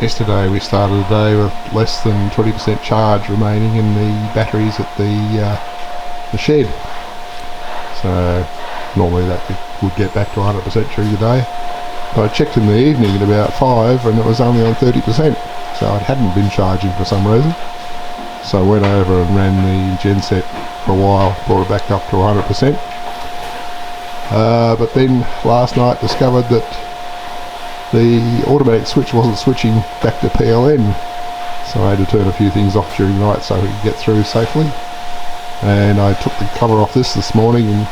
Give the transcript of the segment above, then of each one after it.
Yesterday we started the day with less than 20% charge remaining in the batteries at the shed. So normally that would get back to 100% during the day. But I checked in the evening at about 5 and it was only on 30%. So it hadn't been charging for some reason. So I went over and ran the genset for a while, brought it back up to 100%. But then last night discovered that the automatic switch wasn't switching back to PLN, so I had to turn a few things off during the night so we could get through safely. And I took the cover off this morning and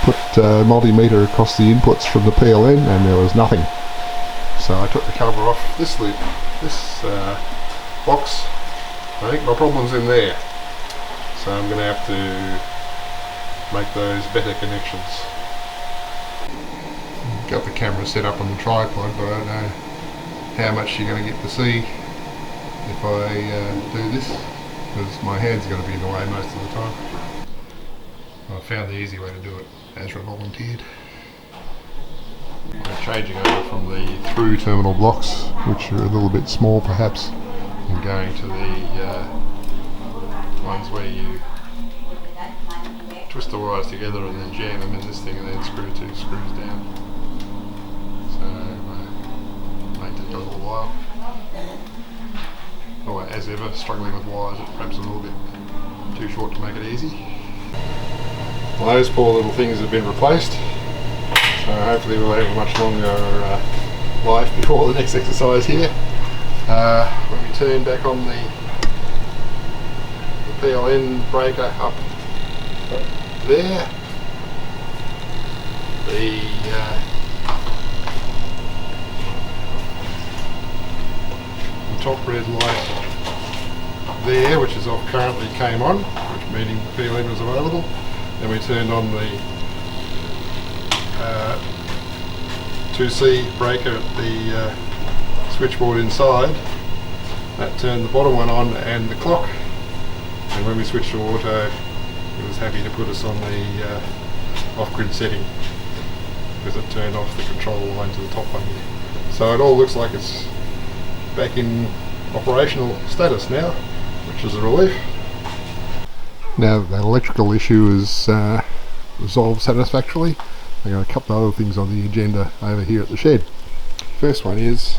put a multimeter across the inputs from the PLN and there was nothing. So I took the cover off this box. I think my problem's in there, so I'm going to have to make those better connections. Got the camera set up on the tripod, but I don't know how much you're going to get to see if I do this, because my hand's going to be in the way most of the time. I found the easy way to do it. Azra volunteered. I'm changing over from the through terminal blocks, which are a little bit small perhaps, and going to the ones where you twist the wires together and then jam them in this thing and then screw 2 screws down. Might take a little while. Oh, as ever, struggling with wires, it perhaps a little bit too short to make it easy. Well, those poor little things have been replaced, so hopefully we'll have a much longer life before the next exercise here. When we turn back on the PLN breaker up there, the top red light there, which is off currently, came on, which meaning the PLN was available. Then we turned on the 2C breaker at the switchboard inside. That turned the bottom one on and the clock, and when we switched to auto it was happy to put us on the off-grid setting because it turned off the control line to the top one here. So it all looks like it's back in operational status now, which is a relief. Now that the electrical issue is resolved satisfactorily, I've got a couple of other things on the agenda over here at the shed. First one is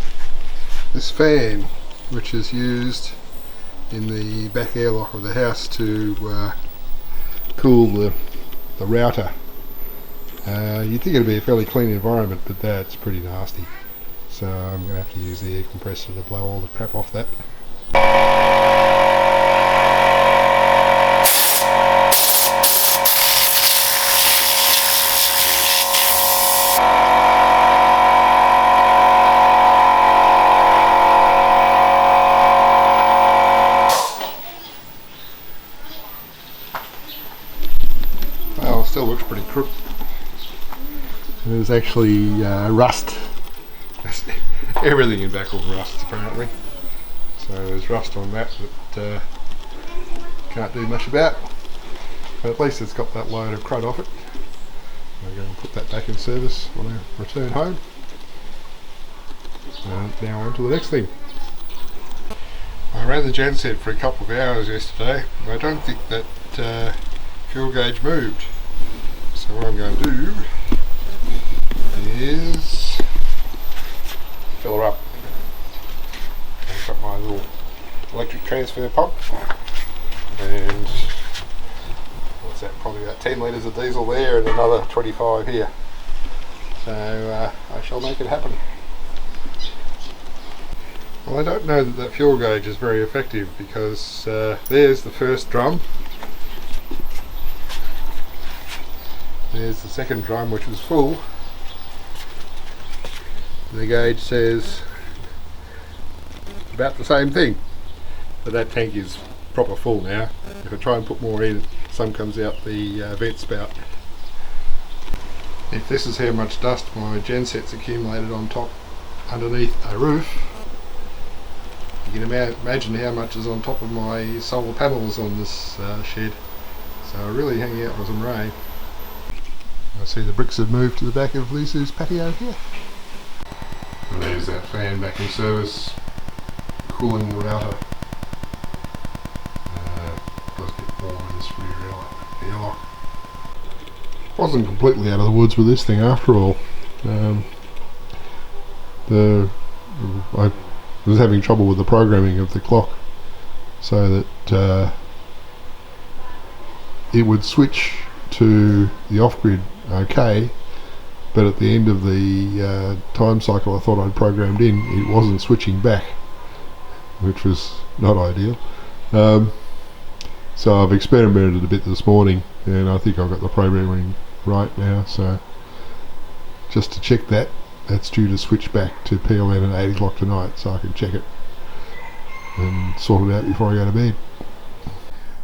this fan, which is used in the back airlock of the house to cool the router. You'd think it'd be a fairly clean environment, but that's pretty nasty. So I'm going to have to use the air compressor to blow all the crap off that. Well, it still looks pretty crooked. There's actually rust. Everything in back will rust apparently. So there's rust on that that can't do much about. But at least it's got that load of crud off it. I'm going to put that back in service when I return home. And now on to the next thing. I ran the genset for a couple of hours yesterday, and I don't think that fuel gauge moved. So what I'm going to do is fill her up. I've got my little electric transfer pump, and what's that, probably about 10 litres of diesel there and another 25 here. So I shall make it happen. Well, I don't know that that fuel gauge is very effective because there's the first drum, there's the second drum which was full. The gauge says about the same thing, but that tank is proper full now. If I try and put more in, some comes out the vent spout. If this is how much dust my genset's accumulated on top underneath a roof, you can imagine how much is on top of my solar panels on this shed. So I'm really hanging out with some rain. I see the bricks have moved to the back of Lisa's patio here. And there's that fan back in service. cooling router. Does get warm in this rear airlock. Wasn't completely out of the woods with this thing after all. I was having trouble with the programming of the clock, so that it would switch to the off-grid okay, but at the end of the time cycle I thought I'd programmed in, it wasn't switching back, which was not ideal. So I've experimented a bit this morning, and I think I've got the programming right now, so just to check that, that's due to switch back to PLN at 8 o'clock tonight, so I can check it and sort it out before I go to bed.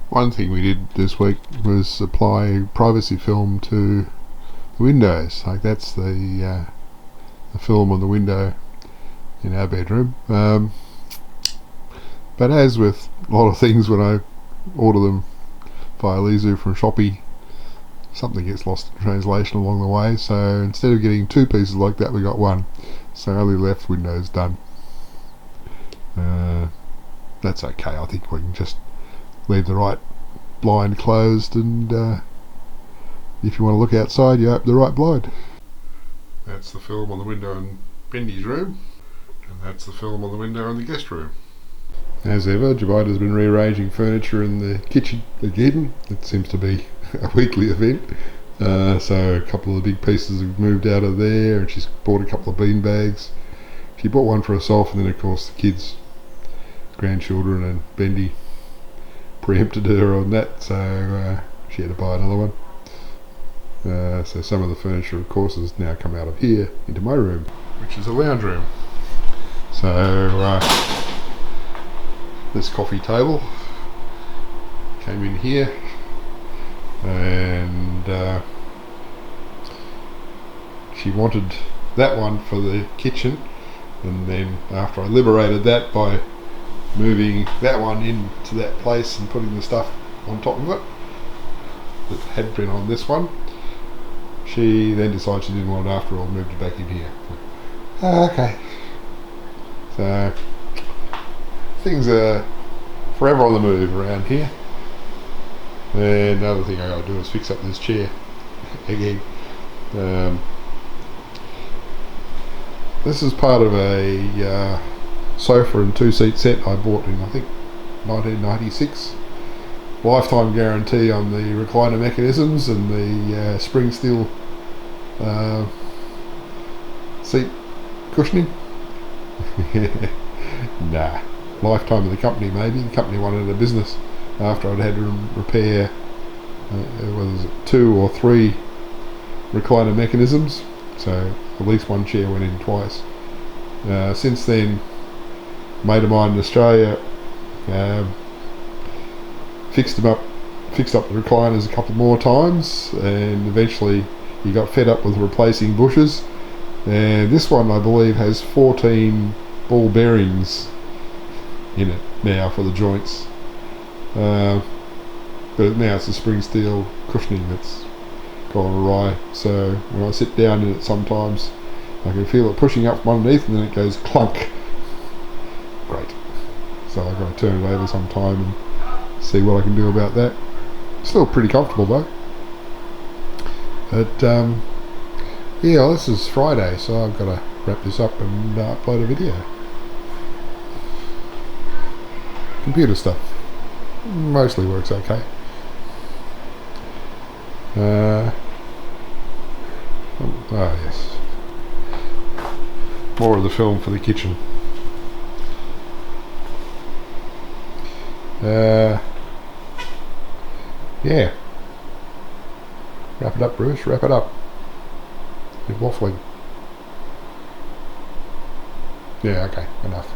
One thing we did this week was apply privacy film to the windows. Like, that's the film on the window in our bedroom. But as with a lot of things, when I order them via Lizu from Shopee, something gets lost in translation along the way, so instead of getting two pieces like that, we got one. So only left windows done. That's okay. I think we can just leave the right blind closed, and if you want to look outside, you open the right blind. That's the film on the window in Bendy's room, and that's the film on the window in the guest room. As ever, Jabita's been rearranging furniture in the kitchen again. It seems to be a weekly event. So a couple of the big pieces have moved out of there, and she's bought a couple of bean bags. She bought one for herself, and then of course the kids, grandchildren, and Bendy preempted her on that, so she had to buy another one. So some of the furniture, of course, has now come out of here into my room, which is a lounge room. So this coffee table came in here, and she wanted that one for the kitchen, and then after I liberated that by moving that one into that place and putting the stuff on top of it that had been on this one, she then decided she didn't want it after all, moved it back in here. Okay, so things are forever on the move around here. And another thing I gotta do is fix up this chair again. This is part of a sofa and two-seat set I bought in, I think, 1996. Lifetime guarantee on the recliner mechanisms and the spring steel seat cushioning. Nah, lifetime of the company maybe. The company wanted a business after I'd had to repair whether it was 2 or 3 recliner mechanisms, so at least one chair went in twice. Since then, a mate of mine in Australia fixed up the recliners a couple more times, and eventually he got fed up with replacing bushes, and this one I believe has 14 ball bearings in it now for the joints, but now it's a spring steel cushioning that's gone awry, so when I sit down in it sometimes I can feel it pushing up from underneath, and then it goes clunk. Great. So I've got to turn it over sometime and see what I can do about that. Still pretty comfortable though. But yeah, this is Friday, so I've got to wrap this up and upload a video. Computer stuff mostly works okay. Oh yes, more of the film for the kitchen. Yeah, wrap it up, Bruce, wrap it up. You're waffling. Yeah, okay, enough.